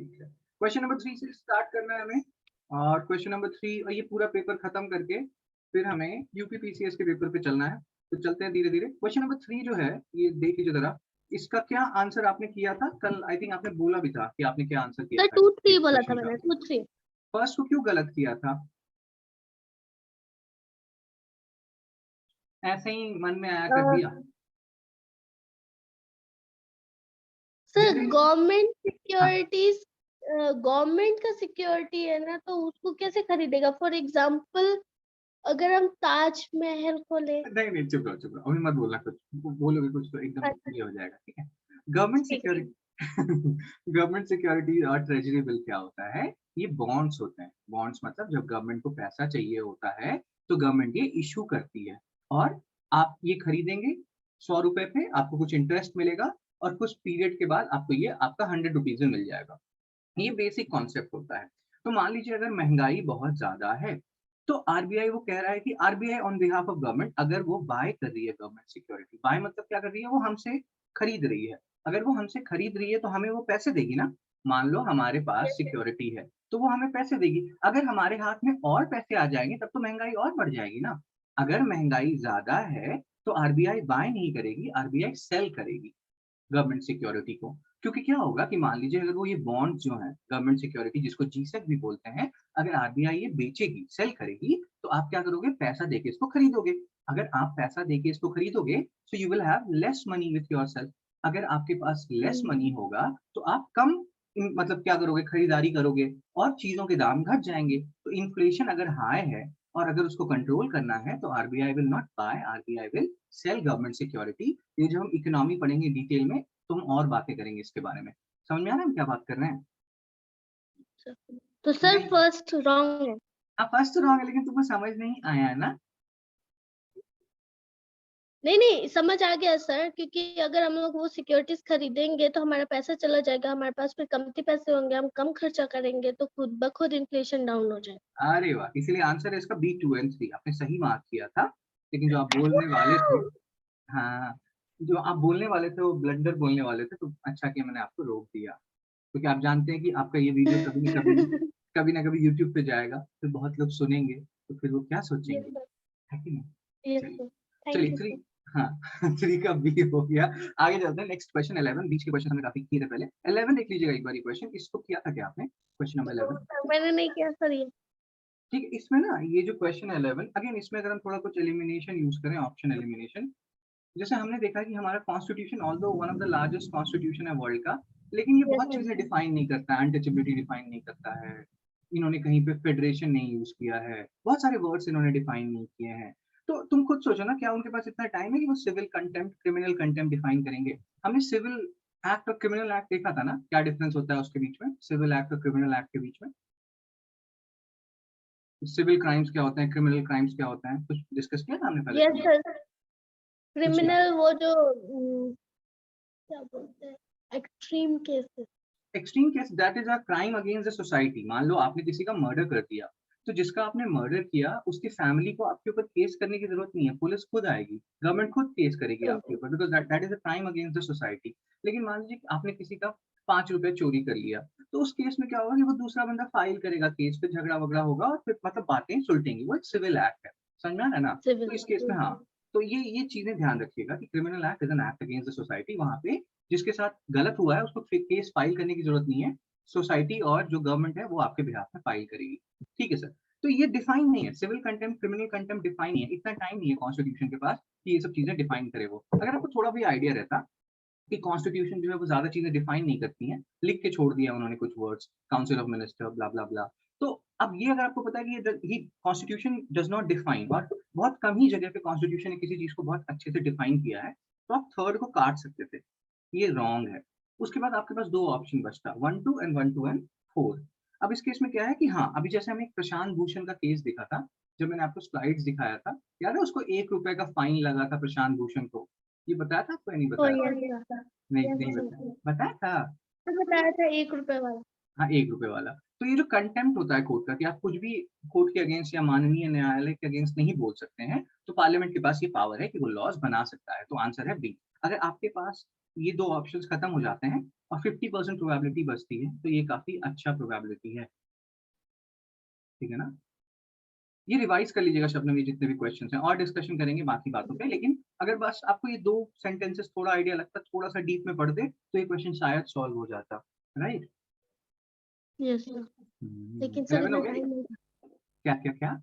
ठीक है, question number 3 से स्टार्ट करना है हमें। और क्वेश्चन नंबर 3 और ये पूरा पेपर खत्म करके फिर हमें यूपीपीसीएस के पेपर पे चलना है। तो चलते हैं धीरे-धीरे। क्वेश्चन नंबर 3 जो है, ये देख लीजिए ज़रा, इसका क्या आंसर आपने किया था? कल आई थिंक आपने बोला भी था कि आपने क्या आंसर किया सर था 2-3 इस बोला था क्वेश्चन का। मैंने, 2-3। फर्स्ट को क्यों गलत किया था? ऐसे ही मन में आया कर दिया? सर जितने गवर्नमेंट हाँ, सिक्योरिटीज, गवर्नमेंट का सिक्योरिटी है ना, तो उसको कैसे खरीदेगा? फॉर एग्जाम्पल अगर हम ताजमहल को ले। नहीं, चुप रहो, चुप रहो। अभी मत बोलना कुछ। बोलोगे कुछ तो एकदम अच्छा, ये हो जाएगा, ठीक है? गवर्नमेंट ठीक है। सिक्योरिटी गवर्नमेंट सिक्योरिटी और ट्रेजरी बिल क्या होता है? ये बॉन्ड्स होते हैं। बॉन्ड्स मतलब जब गवर्नमेंट को पैसा चाहिए होता है, तो गवर्नमेंट ये इश्यू करती है और आप ये खरीदेंगे ₹100 पे, आपको कुछ इंटरेस्ट मिलेगा और कुछ पीरियड के बाद आपको ये आपका ₹100 में मिल जाएगा। ये बेसिक कॉन्सेप्ट होता है। तो मान लीजिए अगर महँगाई बहुत ज़्यादा है, तो आरबीआई वो कह रहा है कि RBI on behalf of government अगर वो बाय कर रही है गवर्नमेंट सिक्योरिटी, बाय मतलब क्या कर रही है? वो हमसे खरीद रही है। अगर वो हमसे खरीद रही है तो हमें वो पैसे देगी ना। मान लो हमारे पास सिक्योरिटी है, तो वो हमें पैसे देगी। अगर हमारे हाथ में और पैसे आ जाएँगे तब तो महँगाई और बढ़ जाएगी ना। अगर महँगाई ज़्यादा है, तो आरबीआई बाय नहीं करेगी, आरबीआई सेल करेगी गवर्नमेंट सिक्योरिटी को। क्योंकि क्या होगा कि मान लीजिए अगर वो ये बॉन्ड जो है गवर्नमेंट सिक्योरिटी जिसको जीसेक भी बोलते हैं, अगर आरबीआई ये बेचेगी, सेल करेगी, तो आप क्या करोगे? पैसा देके इसको खरीदोगे। अगर आप पैसा देके इसको खरीदोगे, so you will have less money with yourself. अगर आपके पास लेस मनी होगा, तो आप कम मतलब क्या करोगे? खरीदारी करोगे और चीज़ों के दाम घट जाएँगे। तो इन्फ्लेशन अगर हाई है और अगर उसको कंट्रोल करना है, तो RBI will not buy, RBI will sell government security. ये जब हम इकोनॉमी पढ़ेंगे डिटेल में, तो हम और बातें करेंगे इसके बारे में। समझ में आ रहा है हम क्या बात कर रहे हैं? तो सर नहीं, फर्स्ट रॉन्ग है। फर्स्ट तो रॉन्ग है लेकिन तुमको समझ नहीं आया है ना? नहीं नहीं, समझ आ गया सर, क्योंकि अगर हम लोग वो सिक्योरिटीज खरीदेंगे तो हमारा पैसा चला जाएगा, हमारे पास फिर कमती पैसे होंगे, हम कम खर्चा करेंगे तो खुद ब खुद इन्फ्लेशन डाउन हो जाएगा। अरे वाह! इसीलिए आंसर है इसका बी 2 एंड 3 आपने सही मार्क किया था। लेकिन जो आप बोलने वाले थे हाँ, जो आप बोलने वाले थे वो ब्लंडर बोलने वाले थे, तो अच्छा किया मैंने आपको रोक दिया। क्योंकि आप जानते हैं कि आपका ये वीडियो कभी न कभी यूट्यूब पे जाएगा, फिर बहुत लोग सुनेंगे, तो फिर वो क्या यस सोचेंगे, सर, है कि नहीं? यस चलिए, सर, थैंक चलिए यू 3 सर। हाँ 3 का बी हो गया। आगे चलते हैं नेक्स्ट क्वेश्चन 11 बीच के क्वेश्चन हमने काफ़ी किए थे पहले। 11 देख लीजिएगा एक बार ये क्वेश्चन, इसको किया था क्या आपने? क्वेश्चन नंबर 11 मैंने नहीं किया सर ये। ठीक है, इसमें ना ये जो क्वेश्चन है 11 अगेन इसमें अगर हम थोड़ा कुछ एलिमिनेशन यूज़ करें, ऑप्शन एलिमिनेशन, जैसे हमने देखा कि हमारा constitution although one of the largest constitution है वर्ल्ड का, लेकिन ये यस बहुत सर। चीज़ें डिफाइन नहीं करता है, अनटचेबिलिटी डिफाइन नहीं करता है। इन्होंने कहीं पे फेडरेशन नहीं यूज़ किया है, बहुत सारे वर्ड्स इन्होंने डिफाइन नहीं किए हैं। तो तुम खुद सोचो ना, क्या उनके पास इतना टाइम है कि वो civil contempt, criminal contempt define करेंगे? हमने सिविल एक्ट और क्रिमिनल एक्ट देखा था ना, क्या डिफरेंस होता है उसके बीच में, सिविल एक्ट और क्रिमिनल एक्ट के बीच में? सिविल क्राइम्स क्या होते हैं, क्रिमिनल क्राइम्स क्या होते हैं? कुछ डिस्कस किया था हमने पहले यस कभी? सर, कुछ याद क्रिमिनल वो जो क्या बोलते हैं, extreme cases. Extreme case that is a crime against the society. मान लो आपने किसी का मर्डर कर दिया, तो जिसका आपने मर्डर किया उसकी फैमिली को आपके ऊपर केस करने की ज़रूरत नहीं है, पुलिस खुद आएगी, गवर्नमेंट खुद केस करेगी आपके ऊपर because that that is a crime against the society. लेकिन मान लीजिए कि आपने किसी का ₹5 चोरी कर लिया, तो उस केस में क्या होगा कि वो दूसरा बंदा फाइल करेगा केस, फिर झगड़ा-वगड़ा होगा और फिर मतलब बातें सुलटेंगी, वो एक सिविल एक्ट है। समझ में आ रहा है ना? तो सिविल। इस केस में हाँ, तो ये चीज़ें ध्यान रखिएगा कि criminal act is an act against the society. वहाँ पे जिसके साथ गलत हुआ है उसको फिर केस फाइल करने की ज़रूरत नहीं है। सोसाइटी और जो गवर्नमेंट है वो आपके बिहाफ में फाइल करेगी। ठीक है सर। तो ये डिफाइन नहीं है, civil contempt, criminal contempt define नहीं है। इतना टाइम नहीं है कॉन्स्टिट्यूशन के पास कि ये सब चीज़ें डिफाइन करे वो। अगर आपको थोड़ा भी आइडिया रहता कि कॉन्स्टिट्यूशन जो है वो ज़्यादा चीज़ें डिफाइन नहीं करती हैं, लिख के छोड़ दिया उन्होंने कुछ वर्ड्स, काउंसिल ऑफ मिनिस्टर ब्ला, ब्ला, ब्ला। तो अब ये अगर आपको पता है कि ये कॉन्स्टिट्यूशन डज़ नॉट डिफाइन और बहुत कम ही जगह पे कॉन्स्टिट्यूशन ने किसी चीज़ को बहुत अच्छे से डिफाइन किया है, तो आप थर्ड को काट सकते थे। ये रॉन्ग है। उसके बाद आपके पास 2 ऑप्शन बचता 1-2 एंड 1-2 एंड 4। अब इस केस में क्या है कि हाँ, अभी जैसे हमें एक प्रशांत भूषण का केस दिखा था, जब मैंने आपको स्लाइड्स दिखाया था, याद है उसको ₹1 का फाइन लगा था प्रशांत भूषण को। ये बताया था आपको या नहीं ओ बताया था? यस सर, नहीं, यस नहीं सर। बताया। बताया था? तो बताया था 1 रुपए वाला। हाँ, ₹1 वाला। तो ये जो कंटेम्प्ट होता है कोर्ट का कि आप कुछ भी कोर्ट के अगेंस्ट या माननीय न्यायालय के अगेंस्ट नहीं बोल सकते हैं, तो पार्लियामेंट के पास ये पावर है कि वो लॉज़ बना सकता है। तो आंसर है बी। अगर आपके पास ये 2 ऑप्शंस खत्म हो जाते हैं और 50% प्रोबेबिलिटी बचती है, तो ये काफी अच्छा प्रोबेबिलिटी है, ठीक है ना? ये रिवाइज कर लीजिएगा शबनम, ये जितने भी क्वेश्चंस हैं, और डिस्कशन करेंगे बाकी बातों पे, लेकिन अगर बस आपको ये 2 सेंटेंसेस थोड़ा आइडिया लगता, थोड़ा सा डीप में पढ़ते, तो ये क्वेश्चन शायद सॉल्व हो जाता, राइट? Yes sir. लेकिन सर 11 इतना हो गया? टाइम नहीं था। क्या?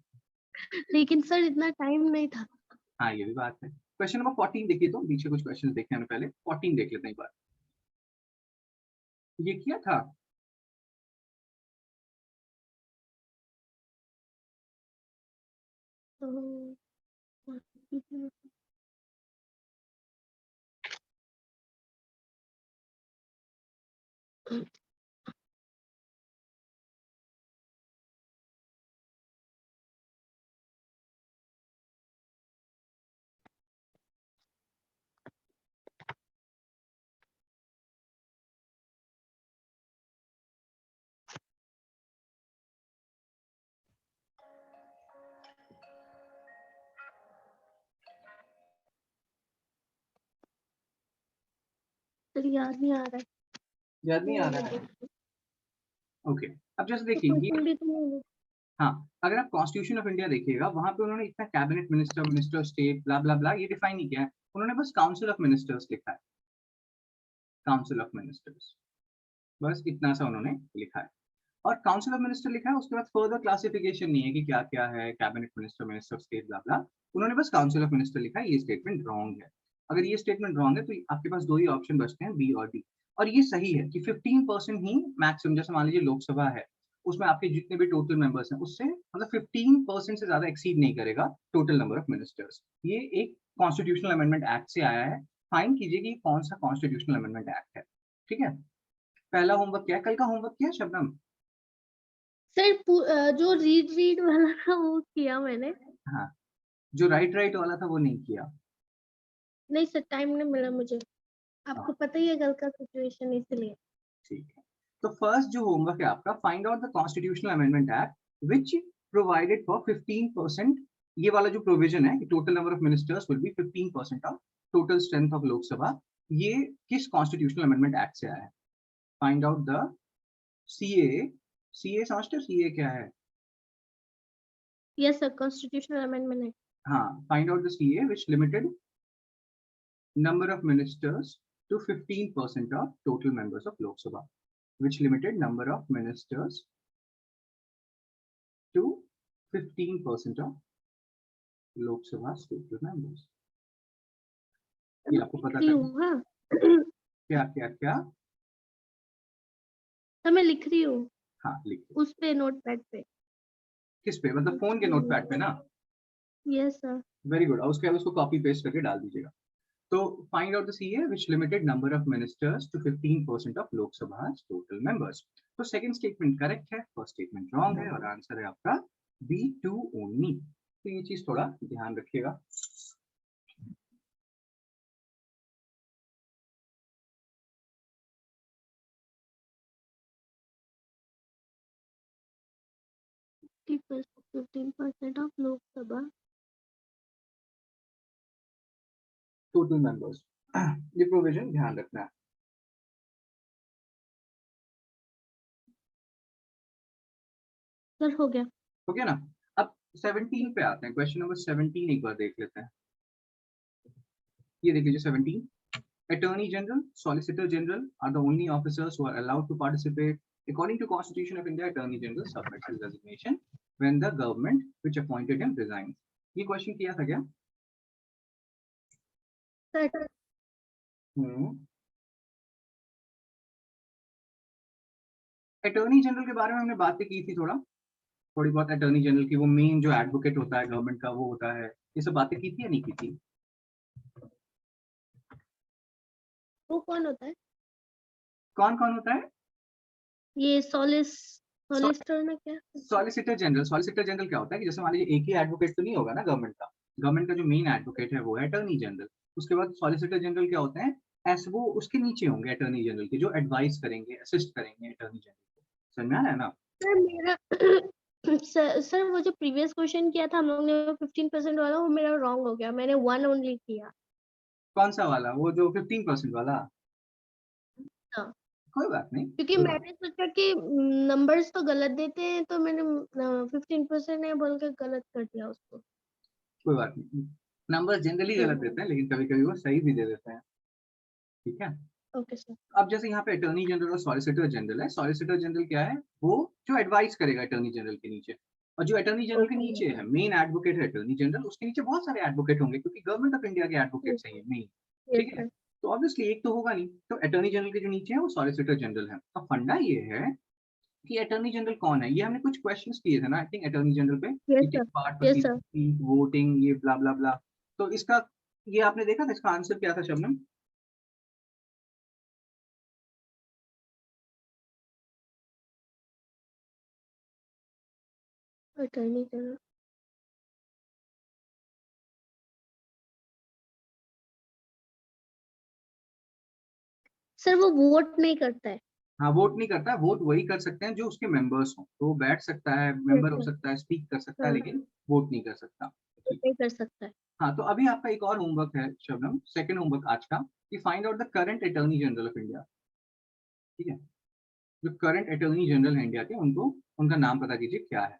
लेकिन सर इतना टाइम नहीं था। हाँ, ये भी बात है। क्वेश्चन नंबर 14 देखिए, तो पीछे कुछ क्वेश्चन देखे हमने पहले, 14 देख लेते हैं एक बार। ये किया था? तो सर याद नहीं आ रहा है। याद नहीं आ रहा है? ओके, अब जैसे देखिए ये, जल्दी तो नहीं। हाँ, अगर आप कॉन्स्टिट्यूशन ऑफ इंडिया देखिएगा, वहां पे उन्होंने इतना कैबिनेट मिनिस्टर, मिनिस्टर स्टेट, ब्ला ब्ला ब्ला ये डिफाइन नहीं किया है, उन्होंने बस काउंसिल ऑफ मिनिस्टर्स लिखा है, काउंसिल ऑफ मिनिस्टर्स, बस इतना सा उन्होंने लिखा है। और काउंसिल ऑफ मिनिस्टर लिखा है, उसके बाद फर्दर क्लासिफिकेशन नहीं है कि क्या क्या है, कैबिनेट मिनिस्टर, मिनिस्टर स्टेट, ब्ला ब्ला, उन्होंने बस काउंसिल ऑफ मिनिस्टर लिखा है। ये स्टेटमेंट रॉन्ग है। अगर ये स्टेटमेंट रॉन्ग है तो आपके पास 2 ही ऑप्शन बचते हैं, बी और डी। और ये सही है कि 15% ही मैक्सिमम, जैसे मान लीजिए लोकसभा है, उसमें आपके जितने भी टोटल मेंबर्स हैं, उससे मतलब 15% से ज्यादा एक्सीड नहीं करेगा टोटल नंबर ऑफ मिनिस्टर्स। ये एक कॉन्स्टिट्यूशनल अमेंडमेंट एक्ट से आया है। फाइन कीजिए कि कौन सा कॉन्स्टिट्यूशनल अमेंडमेंट एक्ट है, ठीक है? पहला होमवर्क क्या है? कल का होमवर्क क्या है शबनम? सर जो रीड वाला था वो किया मैंने। हाँ, जो राइट वाला था वो नहीं किया। नहीं सर, टाइम नहीं मिला मुझे। हाँ, आपको पता ही है कल का सिचुएशन, इसलिए। ठीक है। तो फर्स्ट जो होमवर्क है आपका, find out the constitutional amendment act which provided for 15%। ये वाला जो प्रोविजन है, total number of ministers will be 15% of total strength of Lok Sabha, ये किस कॉन्स्टिट्यूशनल अमेंडमेंट एक्ट से आया है? Find out the CA. CA समझते हो सीए क्या है? यस सर, कॉन्स्टिट्यूशनल अमेंडमेंट है। हाँ, find out the CA which limited number of ministers to 15% of total members of Lok Sabha, which limited number of ministers to 15% of Lok Sabha's total members. ये आपको पता लिख रही करना। हूँ। हाँ क्या क्या क्या? तो मैं लिख रही हूँ हाँ, लिखिए। उस पे, नोट पैड पे। किस पे? मतलब फोन के नोटपैड पे ना? Yes sir. Very good. और उसके बाद उसको कॉपी पेस्ट करके डाल दीजिएगा। तो find out the CA which limited number of ministers to 15% of Lok Sabha total members. तो सेकंड स्टेटमेंट करेक्ट है, फर्स्ट स्टेटमेंट रॉन्ग है, और आंसर है आपका B2 ओनली। तो ये चीज थोड़ा ध्यान रखिएगा। First 15% of Lok Sabha. Total members, ये प्रोविजन ध्यान रखना है। सर हो गया। हो गया ना? अब 17 पे आते हैं, क्वेश्चन नंबर 17 एक बार देख लेते हैं। ये देख लीजिए 17। Attorney General, Solicitor General are the only officers who are allowed to participate. According to Constitution of India, Attorney General submits his resignation when the government which appointed him resigns. ये question किया था क्या? Sir attorney general के बारे में हमने बातें की थी, थोड़ी बहुत। अटॉर्नी जनरल की वो मेन जो एडवोकेट होता है गवर्नमेंट का, वो होता है। ये सब बातें की थी या नहीं की थी? वो कौन होता है? कौन कौन होता है? ये सॉलिसिटर में क्या? Solicitor general. सॉलिसिटर जनरल क्या होता है कि जैसे मान लीजिए एक ही एडवोकेट तो नहीं होगा ना गवर्नमेंट का। गवर्नमेंट का जो मेन एडवोकेट है वो है अटॉर्नी जनरल। उसके बाद सॉलिसिटर जनरल क्या होते हैं? ऐसे वो उसके नीचे होंगे अटॉर्नी जनरल के, जो एडवाइस करेंगे, असिस्ट करेंगे अटॉर्नी जनरल को। समझ में आ रहा है ना? सर मेरा सर वो जो प्रीवियस क्वेश्चन किया था हम लोग ने, 15% वाला, वो मेरा रॉन्ग हो गया। मैंने 1 ओनली किया। कौन सा वाला? वो जो 15% वाला? हाँ, कोई बात नहीं, क्योंकि कोई बात मैंने सोचा कि नंबर्स तो गलत देते हैं, तो मैंने 15% है बोल के गलत कर दिया उसको। कोई बात नहीं। नंबर जनरली हाँ, गलत देते हैं, लेकिन कभी-कभी वो सही भी दे देते हैं, ठीक है? Okay sir. अब जैसे यहाँ पे अटॉर्नी जनरल और सॉलिसिटर जनरल है। सॉलिसिटर जनरल क्या है? वो जो एडवाइस करेगा अटॉर्नी जनरल के नीचे, और जो अटॉर्नी जनरल के ओके, नीचे है, मेन एडवोकेट है अटॉर्नी जनरल, उसके नीचे बहुत सारे एडवोकेट होंगे, क्योंकि गवर्नमेंट ऑफ इंडिया के यस एडवोकेट्स हैं सर, ये मेन, यस ठीक है? सर, तो ऑब्वियसली एक तो होगा नहीं, तो अटॉर्नी जनरल के जो नीचे है वो सॉलिसिटर जनरल है। अब फंडा ये है कि अटॉर्नी जनरल कौन है? ये हमने कुछ क्वेश्चंस किए थे ना आई थिंक अटॉर्नी जनरल पे, यस कि take sir, part yes sir. Proceeding, voting, ये ब्ला ब्ला ब्ला। तो इसका ये आपने देखा था, इसका आंसर क्या था शबनम? अटॉर्नी जनरल सर वो वोट नहीं करता है। हाँ, वोट नहीं करता है, वोट वही कर सकते हैं जो उसके मेंबर्स हों। तो वो बैठ सकता है, यस मेंबर हो सर, सकता है, स्पीक कर सकता है, हाँ, लेकिन वोट नहीं कर सकता। वोट ठीक। नहीं कर सकता है। हाँ, तो अभी आपका एक और होमवर्क है शबनम, सेकंड होमवर्क आज का, कि find out the current attorney general of India, ठीक है? जो करंट अटॉर्नी जनरल है इंडिया के, उनको उनका नाम पता कीजिए क्या है।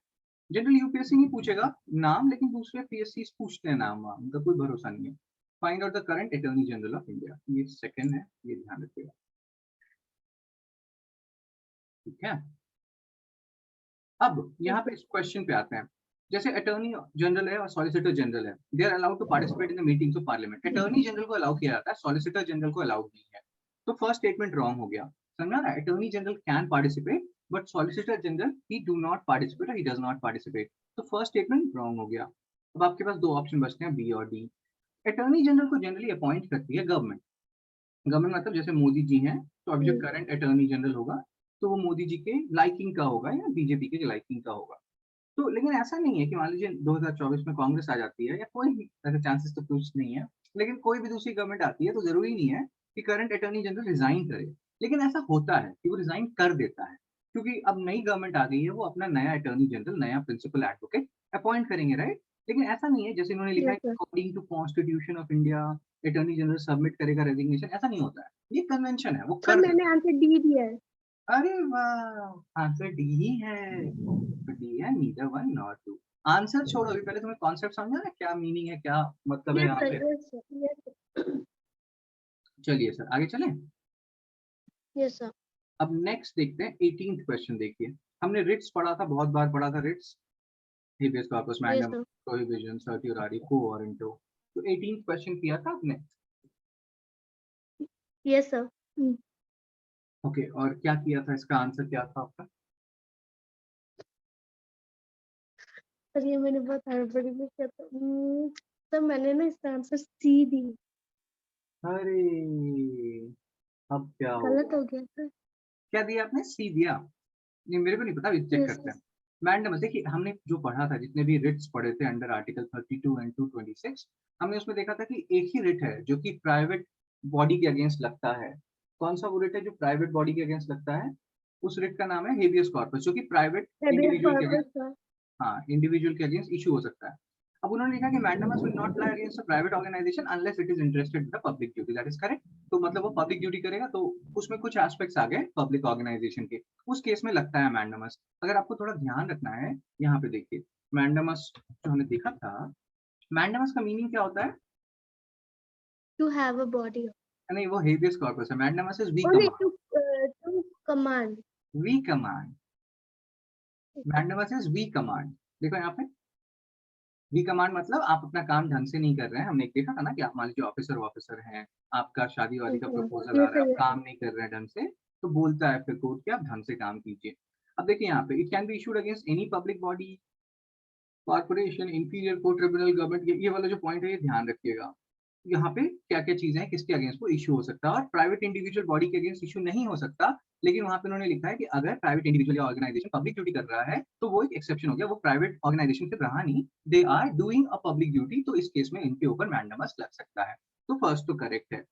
जनरल यूपीएससी नहीं पूछेगा नाम, लेकिन दूसरे पीएससी पूछते हैं नाम वाम, उनका कोई भरोसा नहीं है। Find out the current attorney general of India, ये सेकंड है, ये ध्यान रखिएगा, ठीक है? अब यस यहाँ पे सर, इस क्वेश्चन पे आते हैं। जैसे अटॉर्नी जनरल है और सॉलिसिटर जनरल है, they are allowed to participate in the meetings of parliament. Attorney general को अलाउ किया जाता है, सॉलिसिटर जनरल को अलाउड नहीं है। तो फर्स्ट स्टेटमेंट रॉन्ग हो गया, समझा ना? Attorney general can participate, but solicitor general he do not participate, he does not participate. तो फर्स्ट स्टेटमेंट रॉन्ग हो गया। अब आपके पास दो ऑप्शन बचते हैं, बी और डी। अटॉर्नी जनरल को जनरली अपॉइंट करती है गवर्नमेंट। गवर्नमेंट मतलब जैसे मोदी जी हैं, तो अभी जो करंट अटॉर्नी जनरल होगा, तो वो मोदी जी के लाइकिंग का होगा या बीजेपी के लाइकिंग का होगा। तो लेकिन ऐसा नहीं है कि मान लीजिए 2024 में कांग्रेस आ जाती है, या कोई भी, ऐसे चांसेस तो कुछ नहीं है, लेकिन कोई भी दूसरी गवर्नमेंट आती है, तो जरूरी नहीं है कि करंट अटॉर्नी जनरल रिजाइन करे। लेकिन ऐसा होता है कि वो रिजाइन कर देता है, क्योंकि अब नई गवर्नमेंट आ गई है, वो अपना नया अटॉर्नी जनरल, नया प्रिंसिपल एडवोकेट अपॉइंट करेंगे, राइट? लेकिन ऐसा नहीं है जैसे इन्होंने लिखा है yes sir. According to constitution of India attorney general submit करेगा रेजिग्नेशन, ऐसा नहीं होता है। ये कन्वेंशन है, वो सर कर मैंने देता आंसर डी दिया है। है। अरे वाह, आंसर डी ही है। तो डी है, neither one nor two. Answer छोड़ो, अभी पहले तुम्हें कॉन्सेप्ट समझा ना, क्या मीनिंग है, क्या मतलब है यस यहाँ सर, पे। यस सर, यस सर, चलिए सर आगे चलें। यस सर, अब नेक्स्ट देखते हैं 18th क्वेश्चन, देखिए। हमने रिट्स पढ़ा था, बहुत बार पढ़ा था writs, habeas corpus yes mandamus, sir, prohibition, certiorari, quo warranto. तो 18th क्वेश्चन किया था आपने? Yes sir. ओके, और क्या किया था, इसका आंसर क्या था आपका? सर ये मैंने बहुत हड़बड़ी में किया था। सर मैंने ना इसका आंसर सी दी। अरे, अब क्या गलत होगा? हो गया सर। क्या दिया आपने, सी दिया? नहीं, मेरे को नहीं पता, अभी चेक यस करते सर, हैं। मैंडम, देखिए हमने जो पढ़ा था, जितने भी रिट्स पढ़े थे अंडर आर्टिकल 32 एंड 226, हमने उसमें देखा था कि एक ही रिट है जो कि प्राइवेट बॉडी के अगेंस्ट लगता है। कौन सा वो रिट है जो प्राइवेट बॉडी के अगेंस्ट लगता है? उस रिट का नाम है हेबियस कॉर्पस, जो कि प्राइवेट हेबियस इंडिविजुअल के कॉर्पस अगेंस्ट, सर। हाँ, इंडिविजुअल के अगेंस्ट इशू हो सकता है। अब उन्होंने लिखा कि mandamus will not lie against a private organization unless it is interested in the public duty, that is correct. तो मतलब वो पब्लिक ड्यूटी करेगा, तो उसमें कुछ एस्पेक्ट्स आ गए पब्लिक ऑर्गेनाइजेशन के, उस केस में लगता है मैंडमस। अगर आपको थोड़ा ध्यान रखना है, यहाँ पे देखिए, मैंडमस जो हमने देखा था, मैंडमस का मीनिंग क्या होता है? To have a body. नहीं, वो हेबियस कॉर्पस है, mandamus is we only command. To command. We command, mandamus is we command. देखो यहाँ पे, वी कमांड मतलब आप अपना काम ढंग से नहीं कर रहे हैं। हमने एक देखा था ना कि आप मान लीजिए ऑफिसर ऑफिसर हैं, आपका शादी वादी का प्रपोजल आ यस रहा है, सर, आप यस सर। काम नहीं कर रहे हैं ढंग से, तो बोलता है फिर कोर्ट कि आप ढंग से काम कीजिए। अब देखिए यहाँ पे, it can be issued against any public body, corporation, inferior court, tribunal, government. ये वाला जो पॉइंट है, ये ध्यान रखिएगा। यहाँ पे क्या क्या चीजें हैं, किसके अगेंस्ट वो इशू हो सकता है, और प्राइवेट इंडिविजुअल बॉडी के अगेंस्ट इशू नहीं हो सकता। लेकिन वहां पे उन्होंने लिखा है कि अगर प्राइवेट इंडिविजुअल या ऑर्गेनाइजेशन पब्लिक ड्यूटी कर रहा है, तो वो एक एक्सेप्शन हो गया, वो प्राइवेट ऑर्गेनाइजेशन से रहा नहीं, they are doing a public duty, तो इस केस में इनके ऊपर मैंडमस लग सकता है। तो फर्स्ट तो करेक्ट है।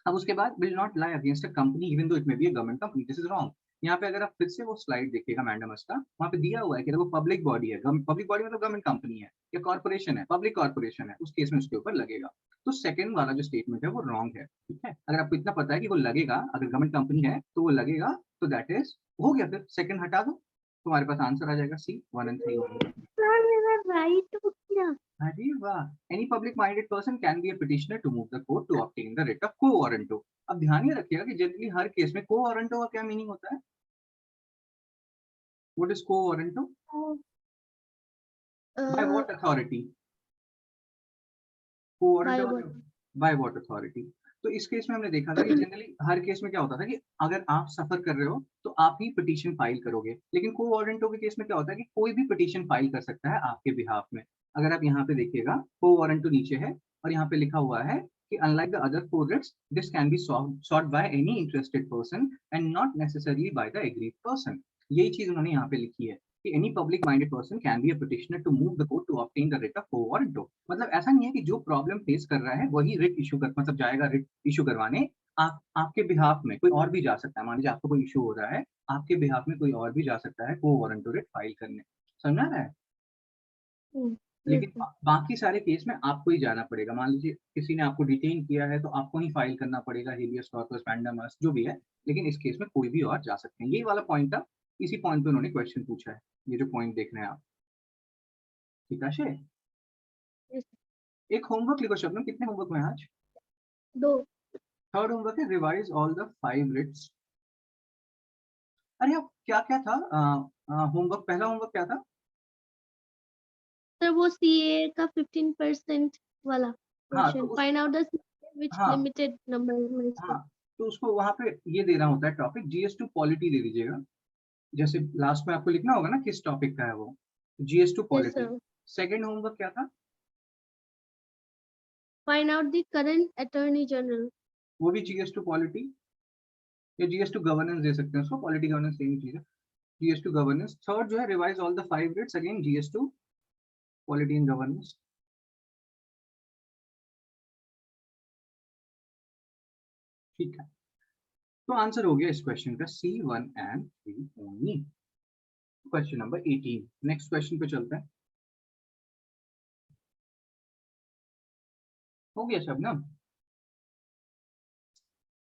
अब उसके बाद, will not lie against a company even though it may be a government company, this is wrong. यहाँ पे अगर आप फिर से वो स्लाइड देखिएगा मैंडामस का, वहाँ पे दिया हुआ है कि देखो पब्लिक बॉडी है, पब्लिक बॉडी मतलब गवर्नमेंट कंपनी है या कॉर्पोरेशन है, पब्लिक कॉर्पोरेशन है, उस केस में उसके ऊपर लगेगा। तो सेकंड वाला जो स्टेटमेंट है वो रॉन्ग है, ठीक है। अगर आपको इतना पता है कि वो लगेगा, अगर गवर्नमेंट कंपनी है तो वो लगेगा, तो दैट इज हो गया, फिर सेकंड हटा दो, तुम्हारे पास आंसर आ जाएगा सी 1 and 3। सर मेरा राइट हो गया। अरे वाह। Any public minded person can be a petitioner to move the court to obtain the writ of quo warranto. अब ध्यान ये रखिएगा कि जनरली हर केस में को वारंटो का क्या मीनिंग होता है? व्हाट इज को वारंटो? By what authority? को बाय वारंटो व्हाट? मतलब बाय व्हाट अथॉरिटी। तो इस केस में हमने देखा था कि जनरली हर केस में क्या होता था कि अगर आप सफर कर रहे हो तो आप ही पिटीशन फाइल करोगे, लेकिन को वारंटो के केस में क्या होता है कि कोई भी पिटीशन फाइल कर सकता है आपके बिहाफ में। अगर आप यहाँ पे देखिएगा, को वारंटो नीचे है और यहाँ पे लिखा हुआ है कि unlike the other four writs this can be solved by any interested person and not necessarily by the aggrieved person. यही चीज उन्होंने यहाँ पे लिखी है कि any public minded person can be a petitioner to move the court to obtain the writ of quo warranto। मतलब ऐसा नहीं है कि जो प्रॉब्लम फेस कर रहा है वही रिट इशू कर, मतलब जाएगा रिट इशू करवाने। आपके बिहाफ में कोई और भी जा सकता है, मान लीजिए आपको कोई इशू हो रहा है, आपके बिहाफ में कोई और भी जा सकता है को वारंटो रिट फाइल करने। समझ आ रहा है? यस लेकिन सर। बाकी सारे केस में आपको ही जाना पड़ेगा। मान लीजिए किसी ने आपको डिटेन किया है तो आपको ही फाइल करना पड़ेगा, हेबियस कॉर्पस, मैंडामस, जो भी है। लेकिन इस केस में कोई भी और जा सकते हैं। यही वाला पॉइंट था, इसी पॉइंट पे उन्होंने क्वेश्चन पूछा है, ये जो पॉइंट देख रहे हैं आप। ठीक है। यस। एक होमवर्क लिखो शबनम, कितने होमवर्क में आज? 2। थर्ड होमवर्क है रिवाइज ऑल द 5 रिट्स। अरे अब क्या क्या था होमवर्क, पहला होमवर्क क्या था? सर वो सीए का 15% वाला हाँ तो क्वेश्चन, उस फाइंड आउट द व्हिच हाँ लिमिटेड नंबर। हाँ, तो उसको वहां पे ये देना होता है टॉपिक, GS2 पॉलिटी दे दीजिएगा। जैसे लास्ट में आपको लिखना होगा ना किस टॉपिक का है वो, GS2 yes polity. Sir. Second homework क्या था? Find out the current attorney general. वो भी GS2 पॉलिटी या GS2 गवर्नेंस दे सकते हैं उसको, पॉलिटी गवर्नेंस सेम ही चीज है। GS2 governance. थर्ड जो है revise all the 5 writs, again GS2 polity and governance. ठीक है, तो आंसर हो गया इस क्वेश्चन का C1 and 3 only. Question number 18, next question पे चलते हैं। हो गया शबनम?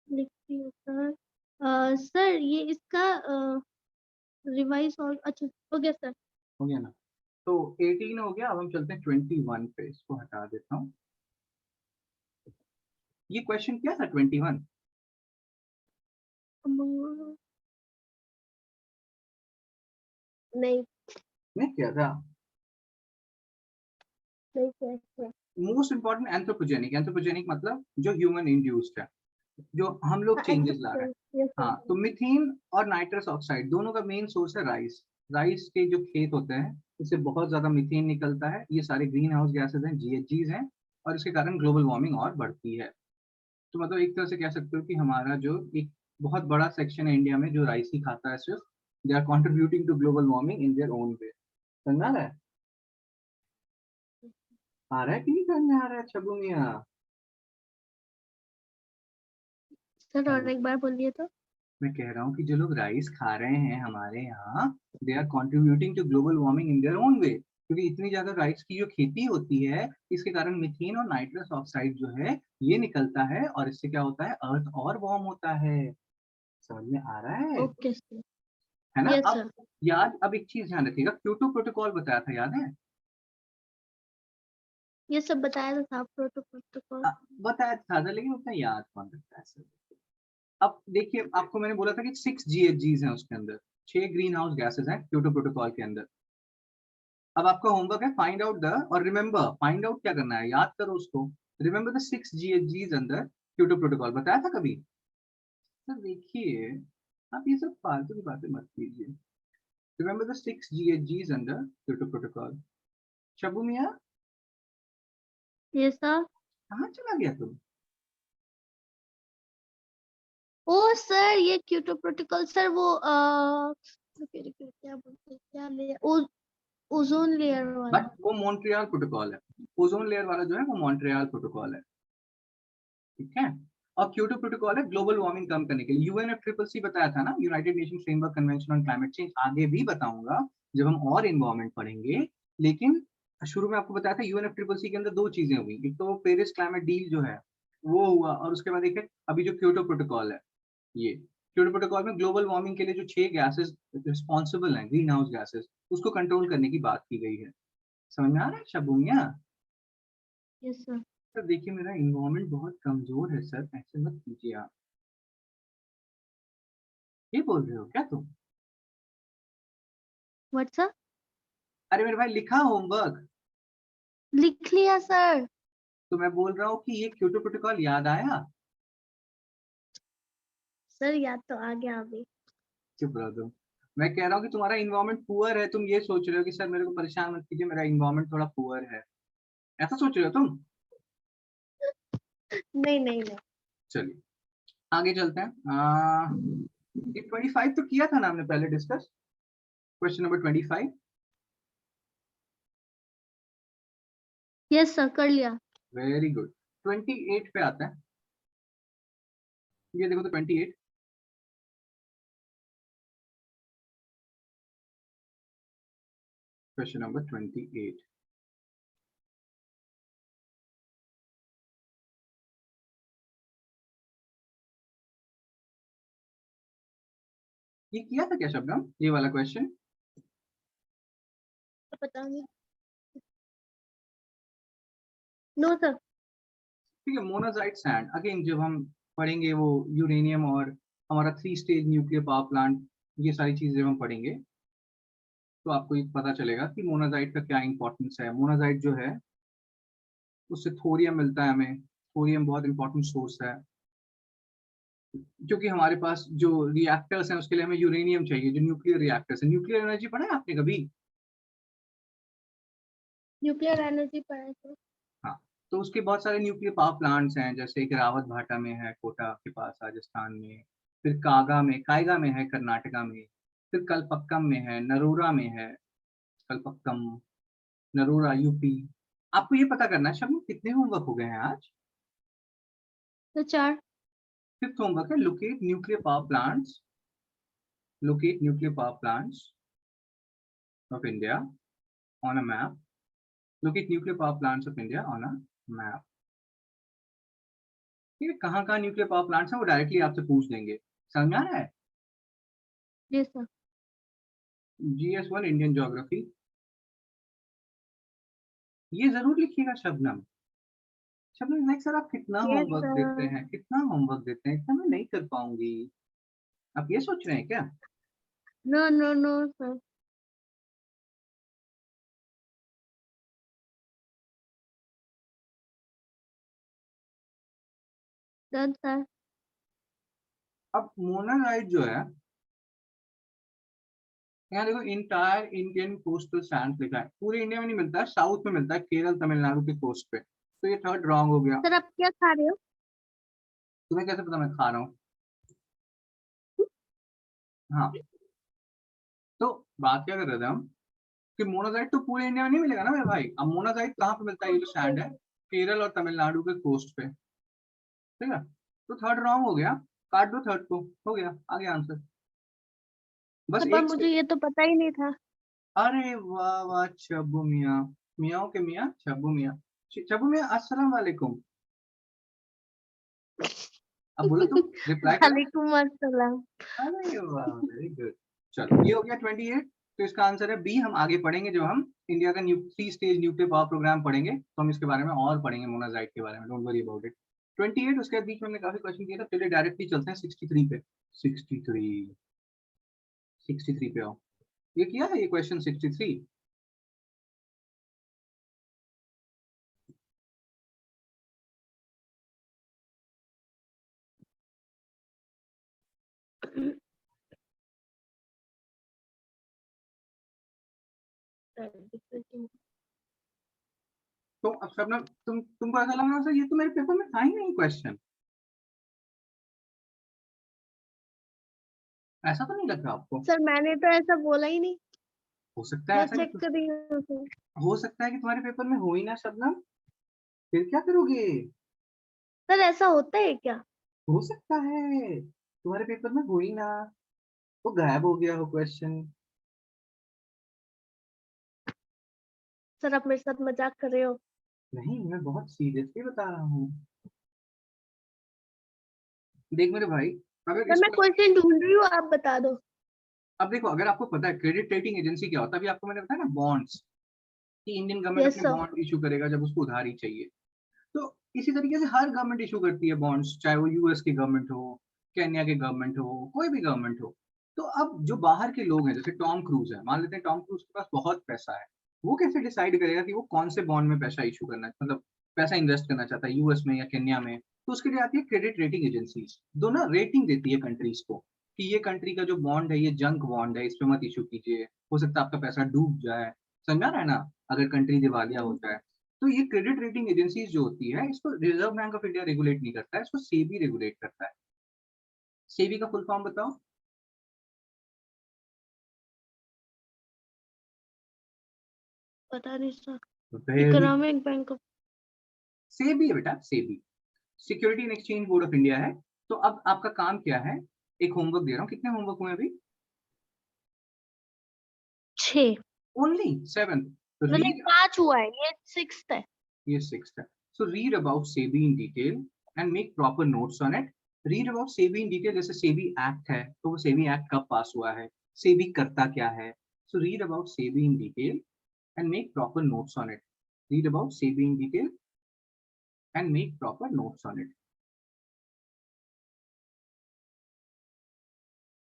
लिखती हूँ सर। सर ये इसका रिवाइज और अच्छा हो गया सर। हो गया ना? तो 18 हो गया, अब हम चलते हैं 21 पे, इसको हटा देता हूँ। ये क्वेश्चन क्या था 21? नहीं में क्या था? नहीं sir. Most important anthropogenic. Anthropogenic मतलब जो ह्यूमन इंड्यूस्ड है, जो हम लोग चेंजेस ला रहे हैं। यस हाँ, सर। तो मिथेन और नाइट्रस ऑक्साइड दोनों का मेन सोर्स है राइस। राइस के जो खेत होते हैं, इससे बहुत ज्यादा मीथेन निकलता है। ये सारे ग्रीन हाउस गैसेज हैं, GHGs हैं, और इसके कारण ग्लोबल वार्मिंग और बढ़ती है। तो मतलब एक तरह से कह सकते हो कि हमारा जो एक बहुत बड़ा सेक्शन है इंडिया में जो राइस ही खाता है सिर्फ, they are contributing to global warming in their own way. समझ रहा है? आ रहा है कि नहीं समझ में आ रहा है छबू मियाँ? सर और हेलो। एक बार बोलिए तो। मैं कह रहा हूँ कि जो लोग राइस खा रहे हैं हमारे यहाँ, they are contributing to global warming in their own way, क्योंकि इतनी ज्यादा राइस की जो खेती होती है, इसके कारण मीथेन और नाइट्रस ऑक्साइड जो है ये निकलता है, और इससे क्या होता है, अर्थ और वार्म होता है। समझ में आ रहा ओके सर। है ना? यस अब सर। याद, अब एक चीज ध्यान रखिएगा, क्योटो प्रोटोकॉल बताया था, याद है? ये सब बताया था प्रोटोकॉल। बताया था, लेकिन उतना याद कौन रखता है सर। अब देखिए, आपको मैंने बोला था कि 6 GHGs हैं उसके अंदर, 6 ग्रीन हाउस गैसेज हैं क्योटो प्रोटोकॉल के अंदर। अब आपका होमवर्क है फाइंड आउट द, और रिमेंबर, फाइंड आउट क्या करना है, याद करो उसको। रिमेंबर द 6 GHGs अंदर क्योटो प्रोटोकॉल, बताया था कभी? तो देखिए, आप ये सब फालतू की बातें मत कीजिए। Remember the 6 GHGs under Kyoto protocol. Shabu मियाँ, यस सर। कहाँ चला गया तुम? ओ सर ये क्योटो प्रोटोकॉल सर वो क्या बोलते हैं, क्या लेयर, ओजोन लेयर बट वाला। वो मॉन्ट्रियल प्रोटोकॉल है। ओजोन लेयर वाला जो है वो मॉन्ट्रियल प्रोटोकॉल है। ठीक है। और क्योटो प्रोटोकॉल है ग्लोबल वार्मिंग कम करने के लिए। यूएनएफसीसीसी बताया था ना, United nation framework convention on climate change, आगे भी बताऊंगा जब हम और इन्वायरमेंट पढ़ेंगे। लेकिन शुरू में आपको बताया था यूएनएफसीसीसी के अंदर दो चीजें हुई, एक तो पेरिस क्लाइमेट डील जो है वो हुआ, और उसके बाद एक अभी जो क्योटो प्रोटोकॉल है। ये क्योटो प्रोटोकॉल में ग्लोबल वार्मिंग के लिए जो 6 गैसेस रिस्पॉन्सिबल हैं, ग्रीन हाउस गैसेस, उसको कंट्रोल करने की बात की गई है। समझ में आ रहा है शबूमिया? Yes sir. सर देखिए मेरा इन्वायरमेंट बहुत कमजोर है सर, ऐसे मत कीजिए आप। ये बोल रहे हो क्या तुम? What sir? अरे मेरे भाई लिखा होमवर्क। लिख लिया सर। तो मैं बोल रहा हूँ कि ये क्योटो प्रोटोकॉल याद आया? सर याद तो आ गया अभी। चुप रहो तुम। मैं कह रहा हूँ कि तुम्हारा इन्वायरमेंट पुअर है, तुम ये सोच रहे हो कि सर मेरे को परेशान मत कीजिए, मेरा इन्वायरमेंट थोड़ा पुअर है, ऐसा सोच रहे हो तुम? नहीं नहीं नहीं। चलिए आगे चलते हैं। ये 25 तो किया था ना हमने पहले discuss, question number 25। Yes sir कर लिया। Very good. 28 पे आता है, ये देखो तो 28, क्वेश्चन नंबर 28। ये किया था क्या शबनम, ये वाला क्वेश्चन? पता नहीं। No sir. ठीक है, मोनाजाइट सैंड अगेन जब हम पढ़ेंगे वो यूरेनियम और हमारा 3 स्टेज न्यूक्लियर पावर प्लांट, ये सारी चीजें हम पढ़ेंगे तो आपको ये पता चलेगा कि मोनाजाइट का क्या इंपॉर्टेंस है। मोनाजाइट जो है उससे थोरियम मिलता है हमें, थोरियम बहुत इंपॉर्टेंट सोर्स है, क्योंकि हमारे पास जो रिएक्टर्स हैं उसके लिए हमें यूरेनियम चाहिए, जो न्यूक्लियर रिएक्टर्स है। न्यूक्लियर एनर्जी पढ़ा है आपने कभी? न्यूक्लियर एनर्जी पर है सर। हाँ, तो उसके बहुत सारे न्यूक्लियर पावर प्लांट्स हैं, जैसे कि रावत भाटा में है, कोटा के पास राजस्थान में, फिर कायगा में है कर्नाटका में, फिर कलपक्कम में है, नरोरा में है, कलपक्कम, नरोरा यूपी। आपको ये पता करना है शब्द कितने होमवर्क हो गए हैं आज? तो 4। फिफ्थ होमवर्क है locate nuclear power plants, locate nuclear power plants of India on a map, locate nuclear power plants of India on a map. ठीक है, कहाँ कहाँ न्यूक्लियर पावर प्लांट्स हैं वो डायरेक्टली आपसे पूछ देंगे। समझ में आ रहा है? Yes sir. GS1 Indian geography, ये जरूर लिखिएगा शबनम। शबनम नेक्स्ट सर आप कितना यस होमवर्क देते सर। हैं, कितना होमवर्क देते हैं, इतना मैं नहीं कर पाऊंगी, आप ये सोच रहे हैं क्या? No no no sir. Done sir. अब मोनाजाइट जो है, यहाँ देखो इंटायर इंडियन कोस्टल सैंड लिखा है, पूरे इंडिया में नहीं मिलता है, साउथ में मिलता है, केरल तमिलनाडु के कोस्ट पे, तो ये थर्ड रॉन्ग हो गया। सर आप क्या खा रहे हो? तुम्हें कैसे पता मैं खा रहा हूँ? हाँ, तो बात क्या कर रहे थे हम, कि मोनाजाइट तो पूरे इंडिया में नहीं मिलेगा ना मेरे भाई। अब मोनाजाइट कहाँ पे मिलता है, ये जो सैंड है केरल और तमिलनाडु के कोस्ट पे, ठीक है, तो थर्ड रॉन्ग हो गया, काट दो थर्ड को, हो गया आगे आंसर, बस सर पर एक मुझे से। ये तो पता ही नहीं था। अरे वाह वाह चब्बू मियाँ, मियाँ के मियाँ चब्बू मियाँ, चब्बू मियाँ अस्सलाम वालेकुम। अब बोलो तुम, रिप्लाई करो। वालेकुम अस्सलाम। अरे वाह वेरी गुड। चलो ये हो गया 28, तो इसका आंसर है बी। हम आगे पढ़ेंगे जब हम इंडिया का 3 स्टेज न्यूक्लियर पावर प्रोग्राम पढ़ेंगे तो हम इसके बारे में और पढ़ेंगे, मोनाजाइट के बारे में, डोंट वरी अबाउट इट। 28, उसके बीच में हमने काफी क्वेश्चन किया था, चलिए डायरेक्टली चलते हैं 63 पे। 63, 63 पे आओ। ये किया है ये क्वेश्चन 63? तो अब शबनम तुमको ऐसा लग रहा है ये तो मेरे पेपर में था ही नहीं क्वेश्चन, ऐसा तो नहीं लग रहा आपको? सर मैंने तो ऐसा बोला ही नहीं। हो सकता है मैं ऐसा चेक कि, कर रही हूँ सर। हो सकता है कि तुम्हारे पेपर में हो ही ना शबनम, फिर क्या करोगे? सर ऐसा होता है क्या? हो सकता है तुम्हारे पेपर में हो ही ना, वो गायब हो गया हो क्वेश्चन। सर आप मेरे साथ मजाक कर रहे हो? नहीं, मैं बहुत सीरियसली बता रहा हूँ। देख मेरे भाई, अगर सर इस मैं क्वेश्चन ढूंढ रही हूँ, आप बता दो। अब देखो, अगर आपको पता है क्रेडिट रेटिंग एजेंसी क्या होता है, अभी आपको मैंने बताया ना बॉन्ड्स, कि इंडियन गवर्नमेंट यस अपने सर। बॉन्ड इशू करेगा जब उसको उधारी चाहिए। तो इसी तरीके से हर गवर्नमेंट इशू करती है बॉन्ड्स, चाहे वो यूएस की गवर्नमेंट हो, केन्या की गवर्नमेंट हो, कोई भी गवर्नमेंट हो। तो अब जो बाहर के लोग हैं, जैसे टॉम क्रूज है, मान लेते हैं टॉम क्रूज के पास बहुत पैसा है, वो कैसे डिसाइड करेगा कि वो कौन से बॉन्ड में पैसा इशू करना, मतलब पैसा इन्वेस्ट करना चाहता है, यूएस में या केन्या में? तो उसके लिए आती है क्रेडिट रेटिंग एजेंसी, दो ना रेटिंग देती है कंट्रीज को, कि ये कंट्री का जो बॉन्ड है ये जंक बॉन्ड है, इस पे मत इशू कीजिए, हो सकता है आपका पैसा डूब जाए। समझा रहा है ना, अगर कंट्री दिवालिया हो जाए। तो ये क्रेडिट रेटिंग एजेंसीज जो होती है, इसको reserve bank of India regulate नहीं करता है, इसको सेबी रेगुलेट करता है। सेबी का फुल फॉर्म बताओ। पता नहीं sir. Very, economic bank of. SEBI है बेटा, SEBI, security and exchange board of India है। तो अब आपका काम क्या है, एक होमवर्क दे रहा हूँ, कितने होमवर्क हुए अभी? 6। ओनली 7। तो मैंने रीड, 5 हुआ है, ये 6th है। ये 6 है। So read about SEBI in detail and make proper notes on it. Read about SEBI in detail, जैसे सेबी एक्ट है, तो वो सेबी एक्ट कब पास हुआ है, सेबी करता क्या है। So read about SEBI in detail and make proper notes on it. Read about SEBI in detail and make proper notes on it.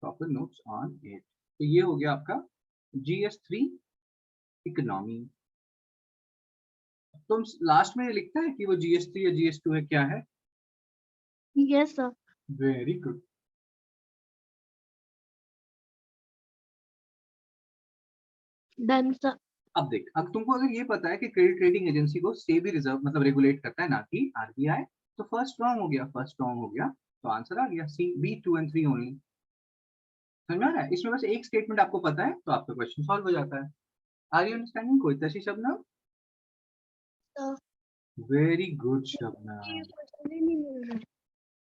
Proper notes on it. तो ये हो गया आपका GS3 इकोनॉमी। तुम लास्ट में लिखता है कि वो GS3 या GS2 है, क्या है? Yes sir. Very good. Done sir. अब देख, अब तुमको अगर ये पता है कि क्रेडिट रेटिंग एजेंसी को सेबी रिजर्व मतलब रेगुलेट करता है, ना कि आरबीआई, तो फर्स्ट रॉन्ग हो गया, फर्स्ट रॉन्ग हो गया। तो आंसर आ गया सी, बी 2 and 3 ओनली। समझ में आ रहा है? इसमें बस एक स्टेटमेंट आपको पता है तो आपका क्वेश्चन सॉल्व हो जाता है। आर यू अंडरस्टैंडिंग कोई तशी शब्द? Sir very good Shabna. ये क्वेश्चन ही नहीं मिल रहा है।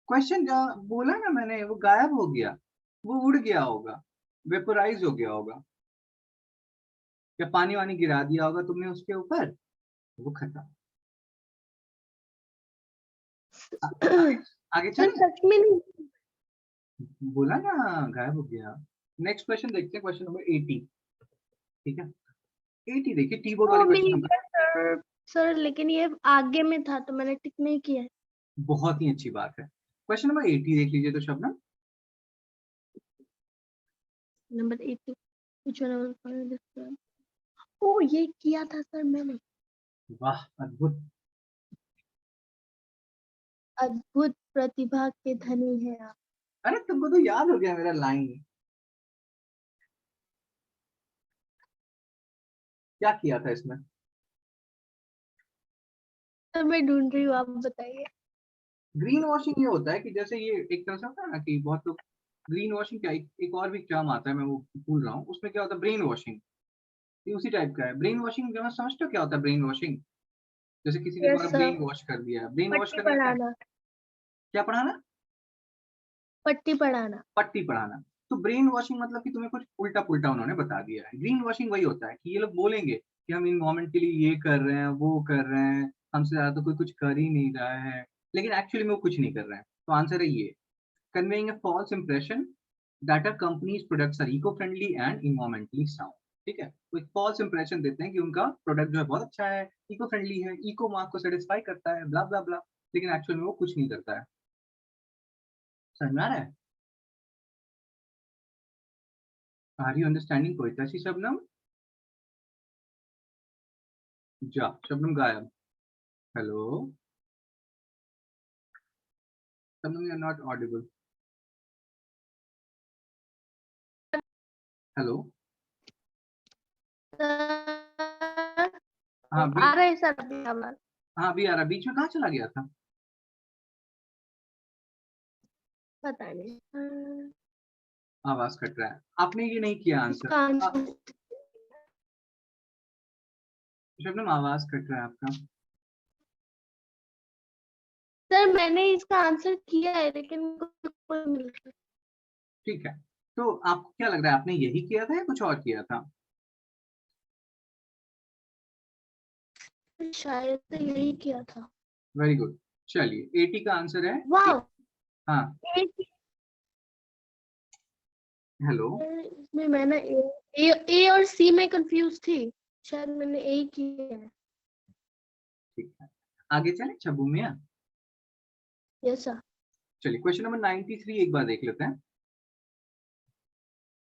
क्वेश्चन बोला ना मैंने, वो गायब हो गया, वो उड़ गया होगा, वेपोराइज हो गया होगा, या पानी वानी गिरा दिया होगा तुमने उसके ऊपर, वो खत्म। आगे, आगे सर चले। सच में नहीं। बोला ना, गायब हो गया। नेक्स्ट क्वेश्चन देखते हैं, क्वेश्चन नंबर 80। ठीक है, 80 देखिए, टी बोर्ड वो वाले मिल क्वेश्चन नंबर। गया सर। सर लेकिन ये आगे में था तो मैंने टिक नहीं किया है। बहुत ही अच्छी बात है। क्वेश्चन नंबर 80 देख लीजिए तो Shabnam. Number 80। which one I will find this one? ओ ये किया था सर मैंने। वाह, अद्भुत। अद्भुत प्रतिभा के धनी है आप। अरे तुमको तो याद हो गया मेरा लाइन। क्या किया था इसमें? सर मैं ढूंढ रही हूँ, आप बताइए। ग्रीन वॉशिंग ये होता है कि जैसे ये एक तरह से होता है ना कि बहुत लोग, ग्रीन वॉशिंग क्या, एक और भी टर्म आता है, मैं वो भूल रहा हूँ, उसमें क्या होता है, ब्रेन वॉशिंग, ये उसी टाइप का है। ब्रेन वॉशिंग जो है, समझते हो क्या होता है ब्रेन वॉशिंग? जैसे किसी ने यस तुम्हारा सर। ब्रेन वॉश कर दिया है, ब्रेन वॉश पट्टी करना क्या है? पढ़ाना। क्या पढ़ाना? पट्टी पढ़ाना। पट्टी पढ़ाना। तो ब्रेन वॉशिंग मतलब कि तुम्हें कुछ उल्टा पुल्टा उन्होंने बता दिया है। ग्रीन वॉशिंग वही होता है कि ये लोग बोलेंगे कि हम इन्वायरमेंट के लिए ये कर रहे हैं, वो कर रहे हैं, हमसे ज्यादा तो कोई कुछ कर ही नहीं रहा है, लेकिन एक्चुअली में वो कुछ नहीं कर रहे हैं। तो आंसर है ये, conveying a false impression that a company's products are eco-friendly and environmentally sound। ठीक है, तो एक फॉल्स इंप्रेशन देते हैं कि उनका प्रोडक्ट जो है बहुत अच्छा है, इको फ्रेंडली है, इको मार्क को सेटिस्फाई करता है, ब्ला ब्ला ब्ला, लेकिन एक्चुअल में वो कुछ नहीं करता है। समझ में आ रहा है? आर यू अंडरस्टैंडिंग कोई तैसी शबनम? जा शबनम गायब। Hello Shabnam, you are not audible. Hello. Sir हाँ आ बीच, रहे हैं सर अभी आवाज। हाँ अभी आ रहा, बीच में कहाँ चला गया था? पता नहीं आवाज कट रहा है, आपने ये नहीं किया आंसर। इसका आंसर। शबनम आवाज कट रहा है आपका। सर मैंने इसका आंसर किया है लेकिन कोई मिल रहा ठीक है, तो आपको क्या लग रहा है, आपने यही किया था या कुछ और किया था? है। शायद से यही किया था। Very good. चलिए 80 का आंसर है। वाह। हाँ, एक हेलो। इसमें मैं ना ए और सी में कंफ्यूज थी। शायद मैंने ए किया है। ठीक है, आगे चले छब्बू मियाँ। Yes sir. चलिए क्वेश्चन नंबर 93 एक बार देख लेते हैं।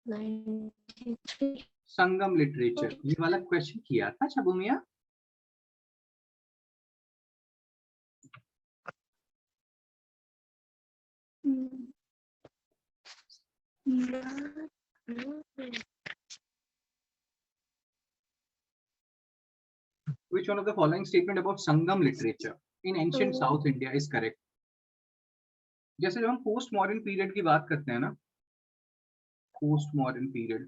93। संगम लिटरेचर, ये वाला क्वेश्चन किया था छब्बू मियाँ। Which one of the following statement about Sangam literature in ancient South India is correct? जैसे जब हम पोस्ट मॉडर्न पीरियड की बात करते हैं ना, पोस्ट मॉडर्न पीरियड,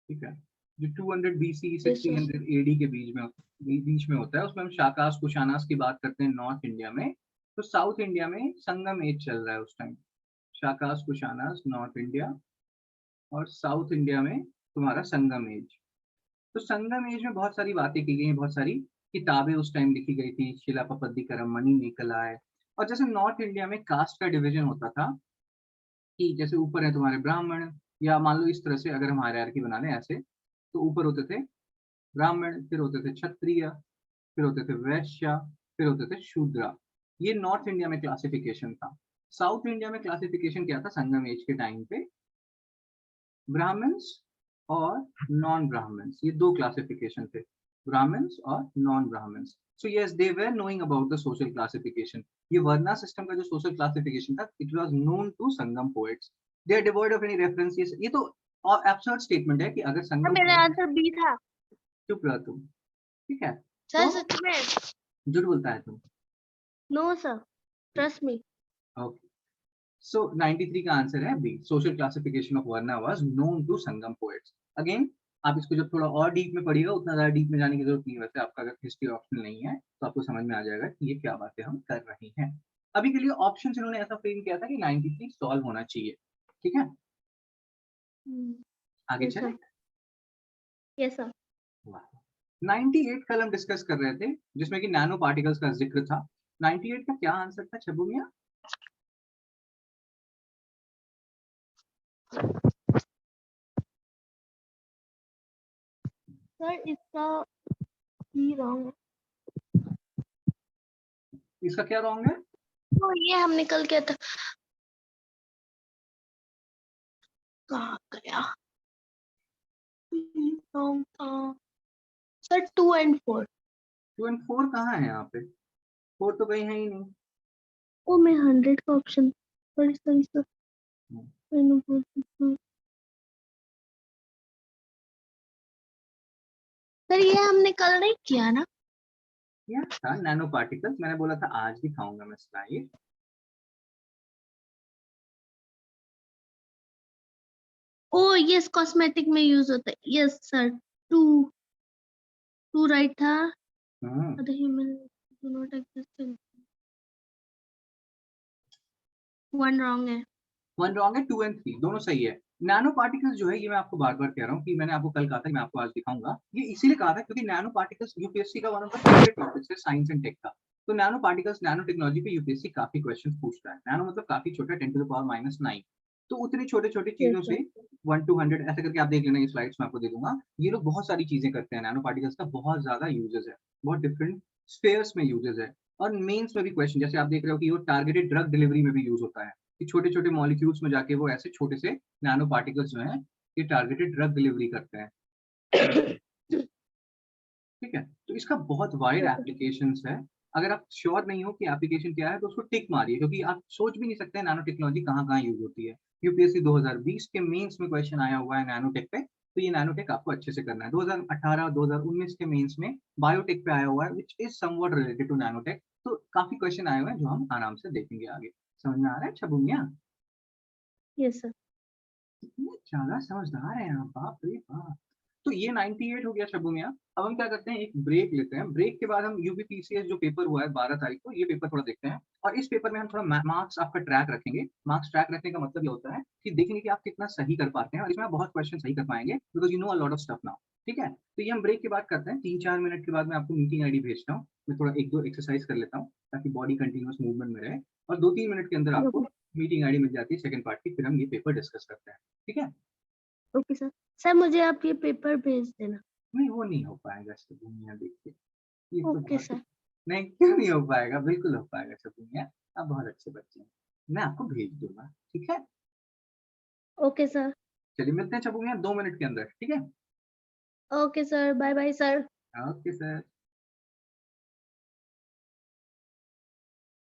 ठीक है, जो 200 BC से Yes, sir. 300 AD के बीच में होता है, उसमें हम शाकास कुशानास की बात करते हैं नॉर्थ इंडिया में। तो साउथ इंडिया में संगम एज चल रहा है उस time, Shakas Kushanas north India, और साउथ इंडिया में तुम्हारा संगम एज। तो संगम एज में बहुत सारी बातें की गई हैं, बहुत सारी किताबें उस टाइम लिखी गई थी, शिलापद्दिकरम, मणिमेखलाय। और जैसे नॉर्थ इंडिया में कास्ट का डिवीजन होता था कि जैसे ऊपर है तुम्हारे ब्राह्मण, या मान लो इस तरह से अगर हम हायरार्की बना लें ऐसे, तो ऊपर होते थे ब्राह्मण, फिर होते थे क्षत्रिय, फिर होते थे वैश्य, फिर होते थे शूद्र। ये नॉर्थ इंडिया में क्लासिफिकेशन था। साउथ इंडिया में क्लासिफिकेशन क्या था संगम एज के टाइम पे? ब्राह्मण्स और नॉन ब्राह्मण्स, ये दो क्लासिफिकेशन थे, ब्राह्मण्स और non Brahmins. So yes, they were knowing about the social classification. ये वर्ना सिस्टम का जो सोशल क्लासिफिकेशन था, it was known to Sangam poets. They are devoid of any references. ये तो एब्सर्ड स्टेटमेंट है कि अगर सर संगम मेरा पोएट, आंसर बी था। चुप रह तुम, ठीक है? सर तो सच में। झूठ बोलता है तुम। No sir, trust me. Okay, so 93 का आंसर है B, social classification of varna was known to Sangam poets. Again, आप इसको जब थोड़ा और डीप में पढ़िएगा, उतना ज्यादा डीप में जाने की जरूरत नहीं है। वैसे आपका अगर हिस्ट्री ऑप्शन नहीं है तो आपको समझ में आ जाएगा कि ये क्या बातें हम कर रहे हैं। अभी के लिए ऑप्शन इन्होंने ऐसा फ्रेम किया था कि 93 सॉल्व होना चाहिए, ठीक है? आगे यस चले। सर। Yes sir. 98 कल हम डिस्कस कर रहे थे, जिसमें कि नैनो पार्टिकल्स का जिक्र था। 98 का क्या आंसर था छब्बू मियाँ? सर इसका ही रॉन्ग है। इसका क्या रॉन्ग है? तो ये हम निकल गया था। कहाँ गया? रॉन्ग था। सर 2 और 4। 2 और 4 कहाँ है यहाँ पे? 4 तो कहीं है ही नहीं। ओ मैं 100 का ऑप्शन। Sorry sorry sir. मैंने बोल दिया। सर ये हमने कल नहीं किया ना? क्या था नैनो पार्टिकल्स? मैंने बोला था आज भी खाऊंगा मैं स्लाइड। ओ यस, कॉस्मेटिक में यूज होता है। Yes sir. 2 2 राइट था। The human do not exist in 1 wrong है। 1 रॉन्ग है, 2 और 3 दोनों सही है। नैनो पार्टिकल्स जो है, ये मैं आपको बार बार कह रहा हूँ कि मैंने आपको कल कहा था कि मैं आपको आज दिखाऊंगा। ये इसीलिए कहा था क्योंकि नैनो पार्टिकल्स यूपीएससी का one of the favourite topics है, साइंस एंड टेक का। तो नैनो पार्टिकल्स, नैनो टेक्नोलॉजी पे यूपीएससी काफी क्वेश्चन पूछता है। नैनो मतलब काफी छोटा, 10⁻⁹। तो उतनी छोटे छोटे यस चीजों सर। से 1 to 100 ऐसे करके आप देख लेना, ये स्लाइड्स में आपको दे दूंगा। ये लोग बहुत सारी चीजें करते हैं, नैनो पार्टिकल्स का बहुत ज्यादा यूजेस है, बहुत डिफरेंट स्फेयर्स में यूजेस है। और मेंस में भी क्वेश्चन, जैसे आप देख रहे हो कि वो टारगेटेड ड्रग डिलीवरी में भी यूज होता है, कि छोटे छोटे मॉलिक्यूल्स में जाके वो ऐसे छोटे से नैनो पार्टिकल्स जो हैं, ये टारगेटेड ड्रग डिलीवरी करते हैं, ठीक है? तो इसका बहुत वाइड यस सर। एप्लीकेशंस है। अगर आप श्योर नहीं हो कि एप्लीकेशन क्या है, तो उसको टिक मारिए, क्योंकि आप सोच भी नहीं सकते नैनो टेक्नोलॉजी कहाँ कहाँ यूज होती है। यूपीएससी 2020 के मेंस में क्वेश्चन आया हुआ है नैनोटेक पे, तो ये नैनोटेक आपको अच्छे से करना है। 2018 2019 के मेंस में बायोटेक पे आया हुआ है, which is somewhat related to nanotech. तो काफी क्वेश्चन आए हुए हैं जो हम आराम से देखेंगे आगे। समझ में आ रहा है छब्बू मियाँ? Yes sir. कितने ज्यादा समझदार है आप, बाप रे बाप। तो ये 98 हो गया शब्बू मियाँ। अब हम क्या करते हैं, एक ब्रेक लेते हैं। ब्रेक के बाद हम यूपीपीसीएस जो पेपर हुआ है 12 तारीख को, ये पेपर थोड़ा देखते हैं और इस पेपर में हम थोड़ा मार्क्स आपका ट्रैक रखेंगे। मार्क्स ट्रैक रखने का मतलब ये होता है कि देखेंगे कि आप कितना सही कर पाते हैं और इसमें आप बहुत क्वेश्चन सही कर पाएंगे because you know a lot of stuff now. ठीक है? तो ये हम ब्रेक के बाद करते हैं। 3-4 मिनट के बाद मैं आपको मीटिंग आईडी भेजता हूँ। मैं थोड़ा 1-2 एक्सरसाइज कर लेता हूँ ताकि बॉडी कंटीन्यूअस मूवमेंट में रहे और 2-3 मिनट के अंदर आपको ओके, मीटिंग आईडी मिल जाती है सेकंड पार्ट की, फिर हम ये पेपर डिस्कस करते हैं। ठीक है? Okay sir. सर मुझे आप ये पेपर भेज देना। नहीं, वो नहीं हो पाएगा शब्बू मियाँ देखिए। ये तो ओके बहुत सर। नहीं, क्यों नहीं हो पाएगा? बिल्कुल हो पाएगा शब्बू मियाँ। आप बहुत अच्छे बच्चे हैं। मैं आपको भेज दूँगा। ठीक है? Okay sir. चलिए मिलते हैं शब्बू मियाँ 2 मिनट के अंदर। ठीक है? Okay sir, bye bye sir. Okay sir.